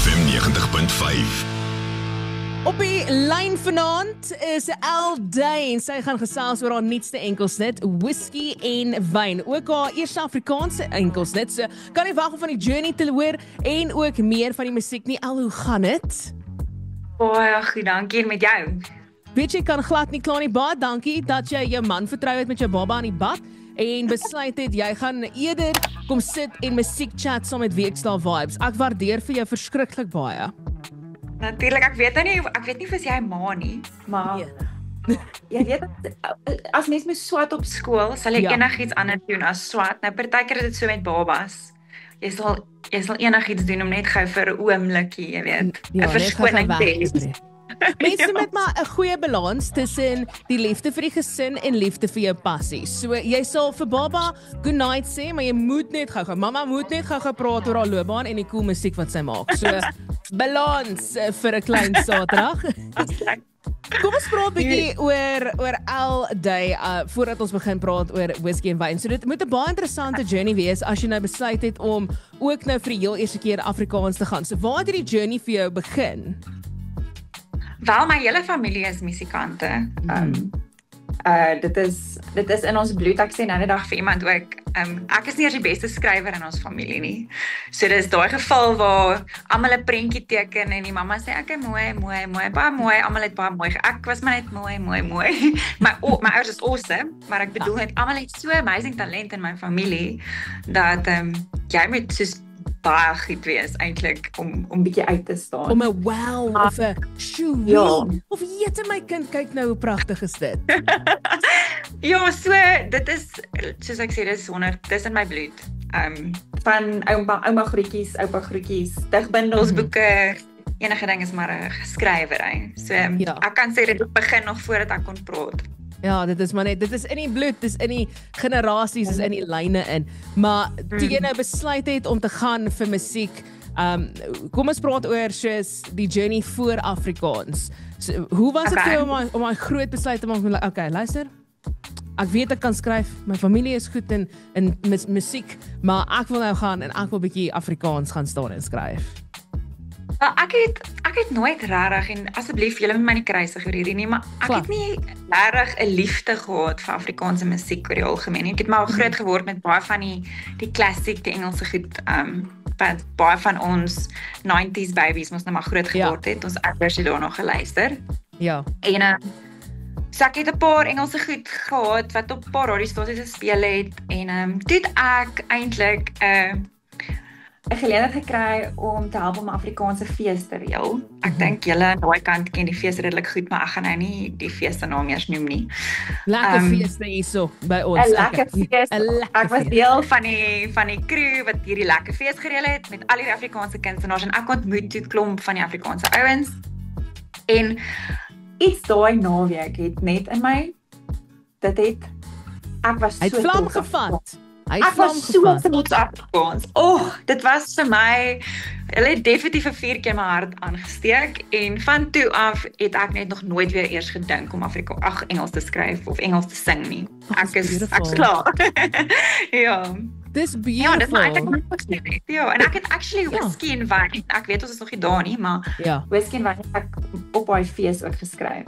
FM 90.5. Op die lyn vanaand is Elle Day en sy gaan gesels oor haar nuutste enkelsnit, whisky en wyn. Ook haar eerste Afrikaanse enkelsnit. So kan nie wag om van die journey te hoor en ook meer van die musiek nie. Elle, hoe gaan dit? Baie goed, dankie, en met jou? Weet jy, kan glad nie klaar nie. Baie dankie dat jy jou man vertrou het met jou baba aan die bad en besluit het jy gaan eerder kom sit en musiek chat saam met Weekslaw Vibes. Ek waardeer vir jou verskriklik baie. Natuurlik, ek weet nie of jy ma nie, maar jy weet, as mens moet swat op skool, sal jy enigiets anders doen as swat. Nou, partykeer is dit so met babas. Jy sal enigiets doen om net gou vir 'n oombliekie, jy weet, 'n verskoning te hê. Mense met maar 'n goeie balans tussen die liefde vir die gesin en liefde vir jou passie. So jy sal vir baba good night sê, maar jy moet net gou-gou, mamma moet net gou-gou praat oor haar loopbaan en die cool musiek wat sy maak. So balans vir 'n klein Saterdag. Kom ons praat 'n bietjie oor Elle Day voordat ons begin praat oor whisky en wyn. So dit moet 'n baie interessante journey wees as jy nou besluit het om ook nou vir die heel eerste keer Afrikaans te gaan. So waar het die journey vir jou begin? Wel, my hele familie is musikante. Dit is in ons bloed. Ek sê nou 'n dag vir iemand ook, ek is nie eers die beste skrywer in ons familie nie. So dis daai geval waar almal 'n prentjie teken en die mamma sê ek is mooi, baie mooi, almal het baie mooi. Ek was maar net mooi. My ouers is awesome, maar ek bedoel net almal het so amazing talent in my familie dat jy moet soos baie goed wees eintlik om bietjie uit te staan. Om 'n wow of 'n shoe. Ja. Of jette my kind, kyk nou hoe pragtig is dit. Ja, so dit is soos ek sê, dis in my bloed. Van ouma groetjies, oupa groetjies, digbundels, boeke, enige ding is maar 'n skrywery. So ek kan sê dit begin nog voordat ek kon praat. Ja, dit is in die bloed, dis in die generasies, dis in die lyne in. Maar toe jy nou besluit het om te gaan vir musiek, kom ons praat oor soos die journey voor Afrikaans. So, hoe was dit vir jou om 'n groot besluit te maak? Okay, luister. Ek weet ek kan skryf, my familie is goed in musiek, maar ek wil nou gaan en ek wil 'n bietjie Afrikaans gaan staan en skryf. Ek het nooit regtig, en asseblief julle moet my nie kruisig oor hierdie nie, maar ek het nie regtig 'n liefde gehad vir Afrikaanse musiek oor die algemeen. Ek het maar groot geword met baie van die klassiek, die Engelse goed, wat baie van ons 90s babies moes nou maar groot geword het. Ons ouers het daar nog geluister. Ja. En so ek het 'n paar Engelse goed gehad wat op 'n paar radiostasies gespeel het en toe het ek eintlik 'n geleentheid gekry om te help om 'n Afrikaanse fees te reël. Ek dink julle aan daai kant ken die fees redelik goed, maar ek gaan nou nie die fees se naam eers noem nie. Lekker feeste hierso by ons. 'n lekker fees. Ek was deel van die crew wat hierdie lekker fees gereël het met al die Afrikaanse kunstenaars en ek ontmoet toe 'n klomp van die Afrikaanse ouens. En iets daai naweek het net in my ek was so vlam gevat. Ek was so trots op Afrikaans. Dit was vir my, hulle het definitief 'n vuurtjie in my hart aangesteek en van toe af het ek net nog nooit weer eers gedink om Engels te skryf of Engels te sing nie. Ek is klaar. Ja. Dis beautiful. Ja, dis maar eintlik en ek het actually whisky en wyn. Ek weet ons is nog nie daar nie, maar whisky en wyn het ek op daai fees ook geskryf.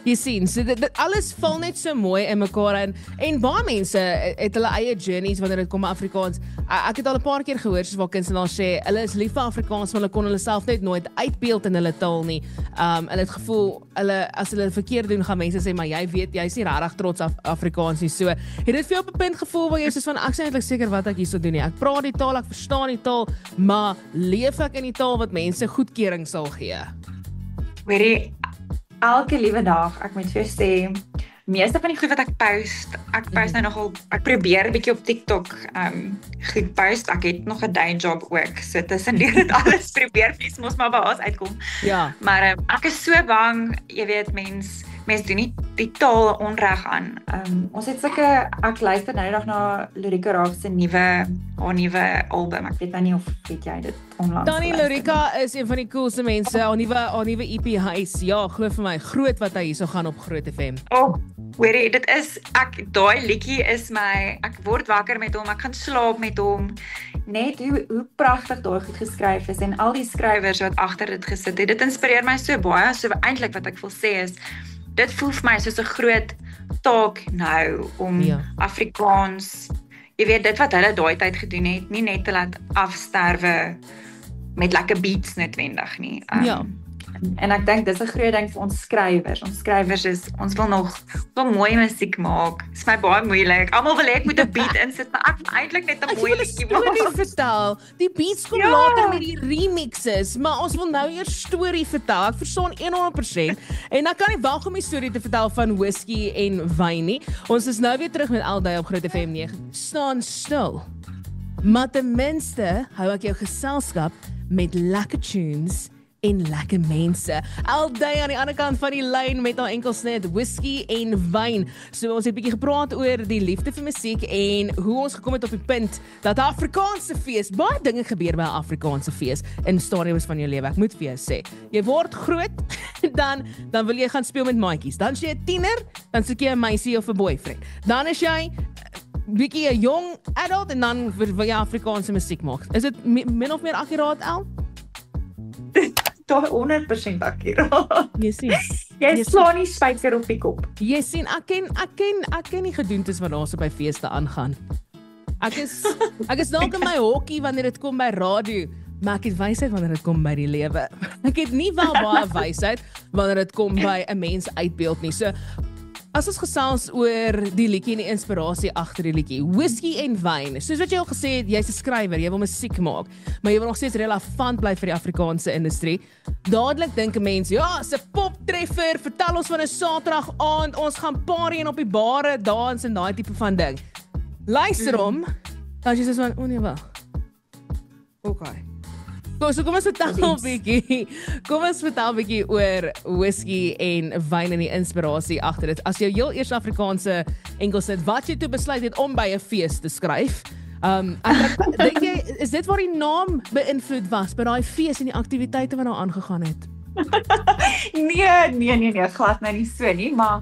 Jy sien, so dit alles val net so mooi in mekaar en baie mense het hulle eie journeys wanneer dit kom by Afrikaans. Ek het al 'n paar keer gehoor soos waar kunstenaars sê, hulle is lief vir Afrikaans, maar hulle kon hulle self net nooit uitbeeld in hulle taal nie. Hulle het gevoel, as hulle verkeerd doen, gaan mense sê, maar jy weet, jy is nie regtig trots op Afrikaans nie. So, het dit vir jou op 'n punt gevoel waar jy soos van, ek is eintlik seker wat ek hierso doen nie. Ek praat die taal, ek verstaan die taal, maar leef ek in die taal wat mense goedkeuring sal gee? Hoorie, elke liewe dag, ek moet vir jou sê, meeste van die goed wat ek post nou nogal, ek probeer 'n bietjie op TikTok goed post, ek het nog 'n day job ook, so tussen dit alles probeer mens mos maar by ons uitkom. Ja. Maar ek is so bang, jy weet, mense doen nie die taal onreg aan. Ons het ek luister nou nog na Lorika Raag se haar nuwe album. Ek weet nou nie of weet jy dit onlangs Tannie Lorika is een van die coolste mense. Haar nuwe EP Huis. Ja, glo vir my, groot wat hy hierso gaan op Groot FM. Hoorie, dit is daai liedjie is ek word wakker met hom, ek gaan slaap met hom. Net hoe pragtig daai goed geskryf is en al die skrywers wat agter dit gesit het. Dit inspireer my so baie. So eintlik wat ek wil sê is dit voel vir my soos 'n groot taak nou om Afrikaans, jy weet dit wat hulle daai tyd gedoen het, nie net te laat afsterwe met lekker beats netwendig nie. En ek dink dis 'n groot ding vir ons skrywers. Ons skrywers ons wil mooi musiek maak. Dit is my baie moeilik. Almal wil hê ek moet 'n beat insit, maar ek wil eintlik net 'n mooi liedjie maak. Vertel. Die beats kom later met die remixes, maar ons wil nou eers storie vertel. Ek verstaan 100%. En ek kan nie wag om die storie te vertel van whisky en wyn nie. Ons is nou weer terug met Alday op Groot FM 9. Staan stil. Maar ten minste hou ek jou geselskap met lekker tunes en lekker mense. Alday aan die ander kant van die lyn met haar enkelsnet whisky en wyn. So ons het 'n bietjie gepraat oor die liefde vir musiek en hoe ons gekom het op die punt dat 'n Afrikaanse fees, baie dinge gebeur by 'n Afrikaanse fees in stadiums van jou lewe. Ek moet vir jou sê, jy word groot, dan wil jy gaan speel met maatjies. Dan as jy 'n tiener, dan soek jy 'n meisie of 'n boyfriend. Dan is jy bietjie 'n jong adult en dan wil jy Afrikaanse musiek maak. Is dit min of meer akkuraat, El? Toch 100% akkuraat. Jy sien. Jy slaan nie spyker op die kop. Jy sien, ek ken die gedoentes wat daar so by feeste aangaan. Ek is dalk in my hokkie wanneer dit kom by radio, maar ek het wysheid wanneer dit kom by die lewe. Ek het nie wel baie wysheid wanneer dit kom by 'n mens uitbeeld nie. So as ons gesels oor die liedjie en die inspirasie agter die liedjie, whisky en wyn. Soos wat jy al gesê het, jy's 'n skrywer, jy wil musiek maak, maar jy wil nog steeds relevant bly vir die Afrikaanse industrie. Dadelik dink 'n mens, ja, 'n poptreffer, vertel ons van 'n Saterdag aand, ons gaan party en op die bare dans en daai tipe van ding. Luister hom, dan jy sê so, o nee, wag. Okay. So kom ons vertel 'n bietjie oor whisky en wyn en die inspirasie agter dit. As jou heel eerste Afrikaanse enkelsnit wat jy toe besluit het om by 'n fees te skryf. Ek dink jy, is dit waar die naam beïnvloed was by daai fees en die aktiwiteite wat daar aangegaan het? Nee, glad nou nie so nie, maar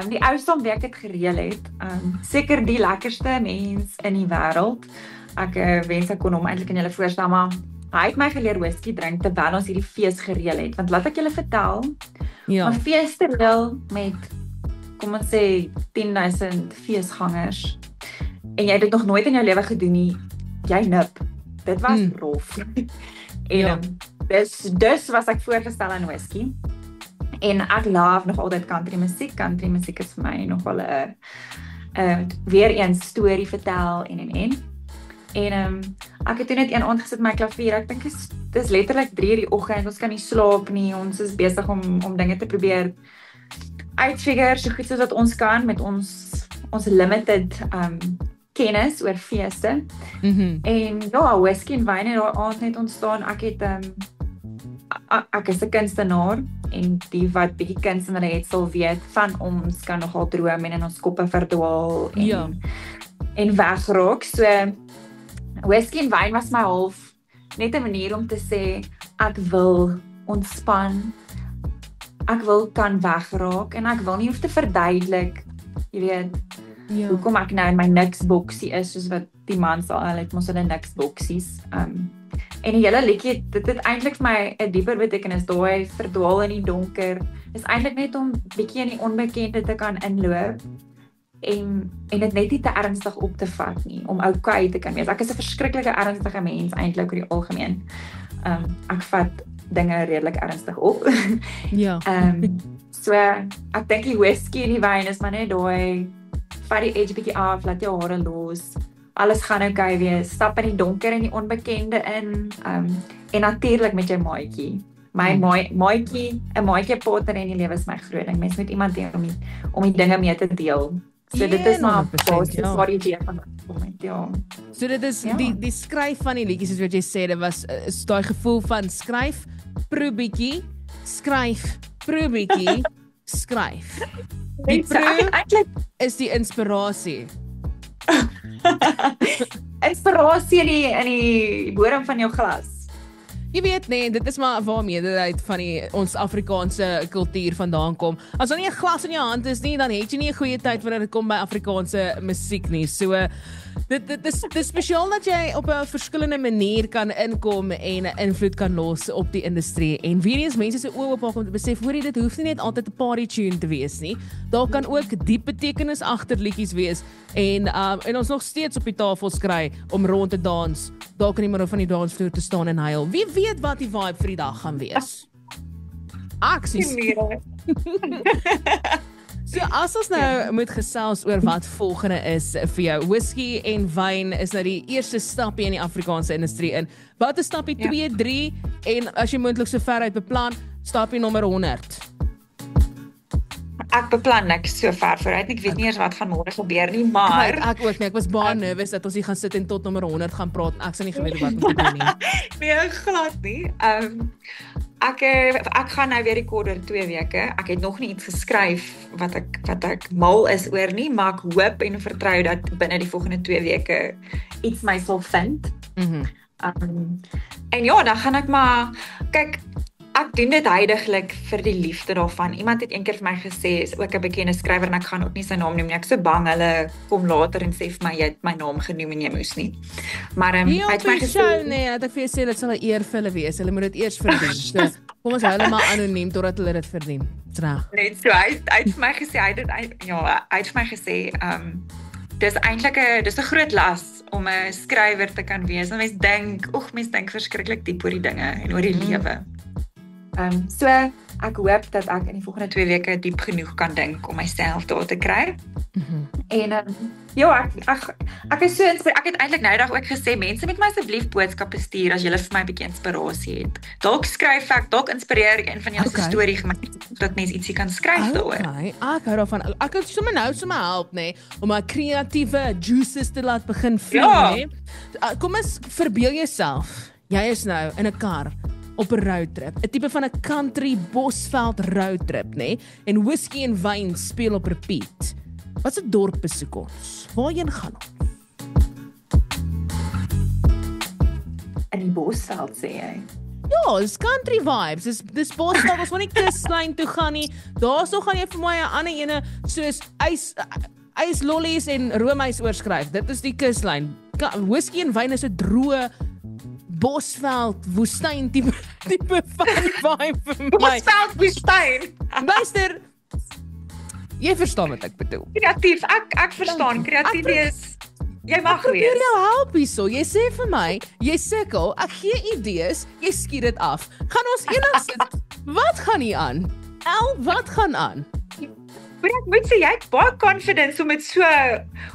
die ou stam wie ek dit gereël het, seker die lekkerste mens in die wêreld. Ek wens ek kon hom eintlik in julle voorstel, maar hy het my geleer whisky drink terwyl ons hierdie fees gereël het. Want laat ek julle vertel, 'n fees te reël met, kom ons sê, 10,000 feesgangers, en jy het dit nog nooit in jou lewe gedoen nie, jy nip. Dit was rof. En dus was ek voorgestel aan whisky. En ek love nog altyd country musiek. Country musiek is vir my nog wel 'n weer eens storie vertel en ek het toe net een aand gesit met my klavier. Ek dink dis letterlik 3:00 die oggend. Ons kan nie slaap nie. Ons is besig om dinge te probeer uitfigure so goed soos wat ons kan met ons limited kennis oor feeste. En ja, whisky en wyn het daar aand net ontstaan. Ek is 'n kunstenaar en die wat bietjie kunstenaar het sal weet van ons kan nogal droom en in ons koppe verdwaal en wegraak. So whisky en wyn was my half net 'n manier om te sê ek wil ontspan, ek wil kan wegraak en ek wil nie hoef te verduidelik, jy weet, hoekom ek nou in my niksboksie is, soos wat die mans al het mos hulle niksboksies. En die hele liedjie, dit het eintlik vir my 'n dieper betekenis. Daai verdwaal in die donker is eintlik net om bietjie in die onbekende te kan inloop en dit net nie te ernstig op te vat nie, om okay te kan wees. Ek is 'n verskriklike ernstige mens eintlik oor die algemeen. Ek vat dinge redelik ernstig op. So ek dink die whisky en die wyn is maar net daai vat die edge bietjie af, laat jou hare los. Alles gaan okay wees. Stap in die donker en die onbekende in. En natuurlik met jou maatjie. My maatjie, 'n maatjie partner in die lewe is my groot ding. Mens moet iemand hê om die dinge mee te deel. So dit is maar waar die idee van moment, So dit is die skryf van die liedjies, soos wat jy sê, dit was daai gevoel van skryf, proe bietjie, skryf, proe bietjie, skryf. Die So, ek het eintlik is die inspirasie. inspirasie in die bodem van jou glas. Jy weet nee, dit is maar waar meerderheid van ons Afrikaanse kultuur vandaan kom. As daar nie 'n glas in jou hand is nie, dan het jy nie 'n goeie tyd wanneer dit kom by Afrikaanse musiek nie. So dit is spesiaal dat jy op 'n verskillende manier kan inkom en 'n invloed kan los op die industrie. En weer eens mense se oë oopmaak om te besef, hoor jy, dit hoef nie net altyd 'n party tune te wees nie. Daar kan ook diep betekenis agter liedjies wees en ons nog steeds op die tafels kry om rond te dans. Daar kan iemand van die dansvloer te staan en huil. Wie weet wat die vibe vir die dag gaan wees. Aksies. So as ons nou moet gesels oor wat volgende is vir jou. Whisky en wyn is nou die eerste stapie in die Afrikaanse industrie in. Wat is stapie 2, 3 en as jy moontlik so ver uit beplan, stapie nommer 100? Ek beplan niks so ver vooruit. Ek weet nie eers wat gaan môre gebeur nie, maar Ek ook nie. Ek was baie nervous dat ons hier gaan sit en tot nommer 100 gaan praat. Ek sou nie geweet wat om te doen nie. Nee, glad nie. Ek gaan nou weer rekord oor 2 weke. Ek het nog nie iets geskryf wat ek mal is oor nie, maar ek hoop en vertrou dat binne die volgende 2 weke iets my sal vind. En ja, dan gaan ek maar kyk. Ek doen dit heidaglik vir die liefde daarvan. Iemand het eendag vir my gesê, is ook 'n bekende skrywer en ek gaan ook nie sy naam noem nie. Ek so bang hulle kom later en sê vir my jy het my naam genoem en jy moes nie. Maar hy het my gesê nee, dat ek vir jou sê dit sal 'n eer vir hulle wees. Hulle moet dit eers verdien. So kom ons hou hulle maar anoniem totdat hulle dit verdien. Reg. Net so hy het vir my gesê hy het vir my gesê dis eintlik dis 'n groot las om 'n skrywer te kan wees. Want mens dink verskriklik diep oor die dinge en oor die lewe. So ek hoop dat ek in die volgende 2 weke diep genoeg kan dink om myself daar te kry. En ja, ek is so inspireer. Ek het eintlik nou dag ook gesê mense moet my asseblief boodskappe stuur as julle vir my 'n bietjie inspirasie het. Dalk skryf ek, dalk inspireer ek een van julle se storie gemaak dat mense ietsie kan skryf daaroor. Okay, ek hou daarvan. Ek kan sommer help nê om my kreatiewe juices te laat begin vloei nê. Kom eens verbeel jouself. Jy is nou in 'n kar op 'n roadtrip, 'n tipe van 'n country bosveld roadtrip, nê? En whisky en wyn speel op repeat. Wat 'n dorp besoek ons? Waarheen gaan ons? In die bosveld sê jy. Ja, dis country vibes. Dis bosveld, ons wil nie kuslyn toe gaan nie. Daarso gaan jy vir my 'n ander ene soos ys lollies en roomys oorskryf. Dit is die kuslyn. Whisky en wyn is 'n droë bosveld, woestyn tipe van vibe vir my. Bosveld, woestyn. Luister. Jy verstaan wat ek bedoel. Kreatief. Ek verstaan. Kreatief is jy mag wees. Probeer jou help hierso. Jy sê vir my, jy sukkel. Ek gee idees, jy skiet dit af. Gaan ons enigsins wat gaan hier aan? Wat gaan aan? Maar ek moet sê jy het baie confidence om dit so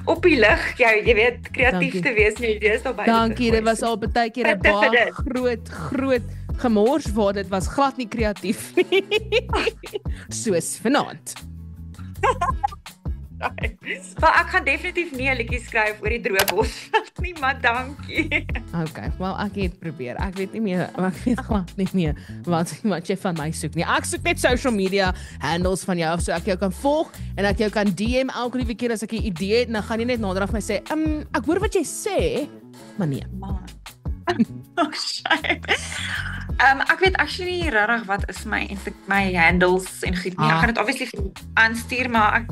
op die lig, jy weet, kreatief te wees en jou idees daar buite. Dankie, dit was al baie keer 'n baie groot gemors waar dit was glad nie kreatief nie. Soos vanaand. Maar ek gaan definitief nie 'n liedjie skryf oor die droë bosveld nie, maar dankie. Okay, wel ek het probeer. Ek weet nie meer, ek weet glad nie meer wat jy van my soek nie. Ek soek net social media handles van jou so ek jou kan volg en ek jou kan DM elke liewe keer as ek 'n idee het en dan gaan jy net nader af my sê, ek hoor wat jy sê, maar nee. Oh shame. Ek weet actually nie regtig wat is my handles en goed nie. Ek gaan dit obviously aanstuur, maar ek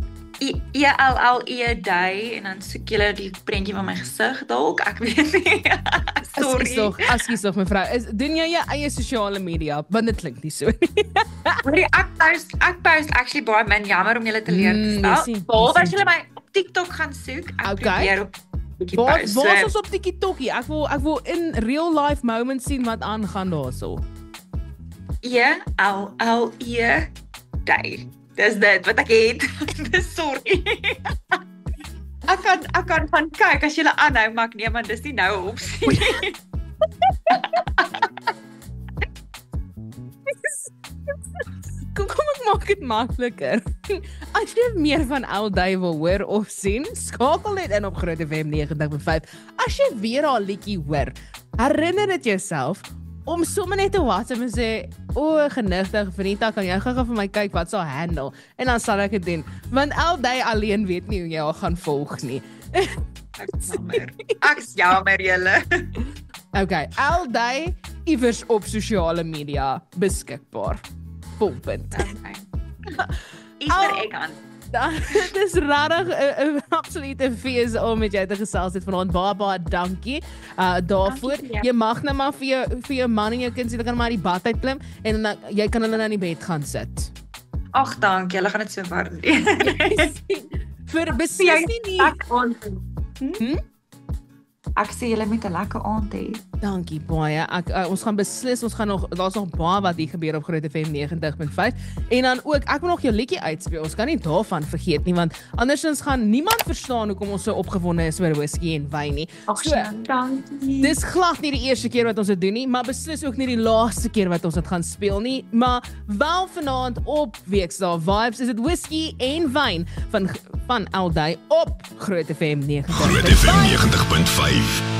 ELLE day en dan soek julle die prentjie van my gesig dalk. Ek weet nie. Sorry. Askies tog mevrou. Doen jy jou eie sosiale media? Want dit klink nie so nie. Hoorie, ek post actually baie min, jammer om julle te leer te stel. Behalwe as julle my op TikTok gaan soek, ek probeer op Waar is ons op TikTokie? Ek wil in real life moments sien wat aangaan daarso. ELLE day. Dis dit wat ek het. Sorry. Ek kan van kyk as jy aanhou, maar ek neem aan dis nie nou 'n opsie nie. Kom ek maak dit makliker. As jy meer van Al Day wil hoor of sien, skakel net in op Groot FM 90.5. As jy weer haar liedjie hoor, herinner dit jouself om sommer net te WhatsApp en sê, genigtig, Venita, kan jy gou vir my kyk wat sal handle? En dan sal ek dit doen. Want Alday alleen weet nie hoe jy haar gaan volg nie. Ek is jammer julle. Okay, Alday iewers op sosiale media beskikbaar. Volpunt. Easter egg aan. Dit is regtig 'n absolute fees om met jou te gesels het vanaand. Baie dankie daarvoor. Dankie, Jy mag nou maar vir jou man en jou kind sê hulle kan maar die bad uitklim en dan jy kan hulle nou in die bed gaan sit. Ag, dankie. Hulle gaan dit so waardeer. Vir beslis nie. Ek sê julle moet 'n lekker aand hê. Dankie baie. Ons gaan beslis, daar's nog baie wat hier gebeur op Groot FM 90.5 en dan ook, ek wil nog jou liedjie uitspeel. Ons kan nie daarvan vergeet nie want andersins gaan niemand verstaan hoekom ons so opgewonde is oor whisky en wyn nie. So, dankie. Dis glad nie die eerste keer wat ons dit doen nie, maar beslis ook nie die laaste keer wat ons dit gaan speel nie, maar wel vanaand op Weekdae Vibes is dit whisky en wyn van Alday op Groot FM 90.5. Groot FM 90.5.